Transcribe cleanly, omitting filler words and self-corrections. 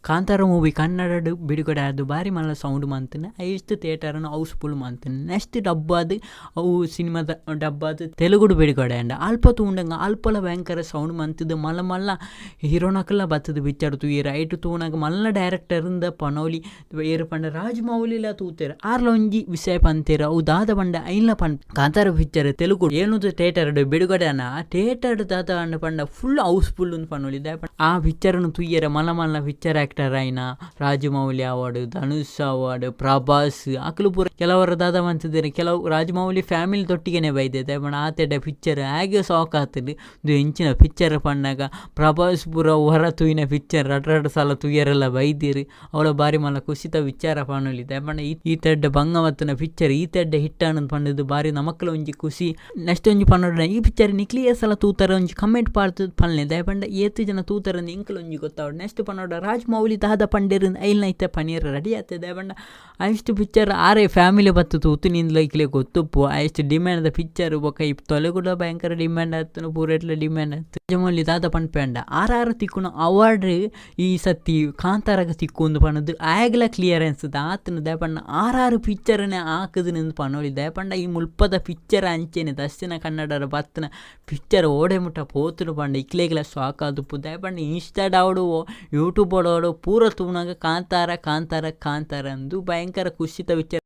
Kantara movie Kannada ಬಿಡುಗಡೆ ಆದು ಬಾರಿ ಮಲ್ಲ ಸೌಂಡ್ ಮಂತನೆ ಐಸ್ಟ್ ಥಿಯೇಟರ್ನ ಹೌಸ್ಫುಲ್ ಮಂತನೆ. ನೆಕ್ಸ್ಟ್ ಡಬ್ಬಾದ ಅವು ಸಿನಿಮಾದ ಡಬ್ಬಾದ ತೆಲುಗುಡು ಬಿಡುಗಡೆ ಅಂಡ ಅಲ್ಪ ತೂಂಡಂಗ ಅಲ್ಪಲ ಭಯಂಕರ ಸೌಂಡ್ ಮಂತದ ಮಲ್ಲ ಮಲ್ಲ ಹೀರೋನಕಲ್ಲ ಬತ್ತದ ಪಿಕ್ಚರ್ ತೂಯಿ ರೈಟ್ ತೂನಾಗ ಮಲ್ಲ ಡೈರೆಕ್ಟರಿಂದ ಪನೋಲಿ ಏರು ಪಂಡ ರಾಜಮೌಲಿಲ ತೂತೇರ ಆರ್ಲ ಒಂಜಿ ವಿಷಯ ಪಂತೇರ ಅವು ದಾದ ಪಂಡ ಐನ್ಲ ಪಂಡ ಕಾಂತಾರ ಪಿಕ್ಚರ್ ತೆಲುಗು ಏನುದು ಥಿಯೇಟರ್ ಬಿಡುಗಡೆ ಅನ್ನ ಥಿಯೇಟರ್ ದಾದ ಅಂಡ ಪಂಡ ಫುಲ್ ಹೌಸ್ಫುಲ್ ಅಂತ ಪನೋಲಿ ಆ ಪಿಕ್ಚರ್ನು ತುಯ್ಯರ ಮಲ್ಲ ಮಲ್ಲ ಪಿಕ್ಚರ್ ಆಕ್ಟರ್ ಆಯ್ನ ರಾಜಮೌಲಿ ಅವಾರ್ಡ್, ಧನುಷ್ ಅವಾರ್ಡ್, ಪ್ರಭಾಸ್ ಅಕಲು ಪೂರ ಕೆಲವರ ದಾದ ಮಂತಿದ್ದೇನೆ. ಕೆಲವು ರಾಜಮೌಲಿ ಫ್ಯಾಮಿಲಿ ತೊಟ್ಟಿಗೆನೆ ಬೈದಿದೆ ಬಣ್ಣ ಆತೆಡ ಪಿಕ್ಚರ್ ಹಾಗೆ ಸಾಕ್ ಆಗ್ತದೆ. ಇದು ಹೆಂಚಿನ ಪಿಕ್ಚರ್ ಪಣ್ಣಾಗ ಪ್ರಭಾಸ್ ಪೂರ ಹೊರ ತುಯಿನ ಪಿಕ್ಚರ್ ಎರಡು ಸಲ ತುಯ್ಯರೆಲ್ಲ ಬೈದಿರಿ ಅವಳ ಬಾರಿ ಮಲ್ಲ ಕುಸಿತ ವಿಚಾರ ಪಣ್ಣಲಿದೆ ಬಣ್ಣ ಈ ತೆಡ್ಡ ಬಂಗಮತ್ತನ ಪಿಕ್ಚರ್ ಈ ತೆಡ್ಡ ಹಿಟ್ ಅನ್ನೋದು ಪಣ್ಣದು ಬಾರಿ ನಮಕ್ಕಲ ಒಂಜಿ ಖುಷಿ. ನೆಕ್ಸ್ಟ್ ಒಂಜಿ ಪನ್ನೋಡ ಈ ಪಿಕ್ಚರ್ ನಿಕ್ಲಿಯ ಸಲ ತೂತರ ಒಂಜಿ ಕಮೆಂಟ್ ಪಾಡ್ತದ ಪನ್ಲೆ ದಯಪಂಡ ಏತು ಜನ ತೂತರ ಇಂಕಲ್ ಒಂಜಿ ಗೊತ್ತಾವ. ನೆಕ್ಸ್ಟ್ ಪನ್ನೋಡ ರಾಜಮೌಲಿ ದಾದ ಪಂಡೇರಿಂದ ಐಲ್ನ ಐತೆ ಪನೀರ್ ರೆಡಿ ಆಗ್ತದೆ ದಯಪಂಡ ಅಷ್ಟು ಪಿಕ್ಚರ್ ಆರೇ ಫ್ಯಾಮಿಲಿ ಬತ್ತು ತೂತು ನಿಂದ ಇಕ್ಲೆ ಗೊತ್ತುಪ್ಪು ಅಷ್ಟು ಡಿಮ್ಯಾಂಡ್ ಪಿಕ್ಚರ್ ಬೊಕ್ಕ ಈ ತೊಲೆ ಕೂಡ ಭಯಂಕರ ಡಿಮ್ಯಾಂಡ್ ಆಯ್ತು ಪೂರೆಟ್ಲ ಡಿಮ್ಯಾಂಡ್ ಆಯ್ತು. ರಾಜಮೌಲಿ ದಾದ ಪಂಡ ಆರು ತಿಕ್ಕುನ ಅವಾರ್ಡ್ ಈ ಸತಿ ಕಾಂತಾರಾಗ ತಿಕ್ಕು ಪಣದು ಆಗ್ಲ ಕ್ಲಿಯರೆನ್ಸ್ ಆತನ ದಯಪಂಡ ಆರು ಪಿಕ್ಚರ್ನೇ ಹಾಕದು ನಿಂದು ಪನೋಲಿ ದಯಪಂಡ ಈ ಮುಲ್ಪದ ಪಿಕ್ಚರ್ ಅಂಚೆನೆ ದಕ್ಷಿಣ ಕನ್ನಡರ ಬತ್ತನ ಪಿಕ್ಚರ್ ಓಡೆ ಮುಟ್ಟ ಪೋತುಡು ಪಂಡ ಇಕ್ಲೆಗ್ಲ ಸಾಕಾದುಪ್ಪು ದಯಪಂಡ ಇನ್ಸ್ಟಾಡಾವಡು ಯೂಟ್ಯೂಬ್ ಓಡೋಡು ಪೂರ ತೂನಾಗ ಕಾಂತಾರ ಕಾಂತಾರ ಕಾಂತಾರ ಅಂದು ಭಯಂಕರ ಖುಷಿತ ವಿಚಾರ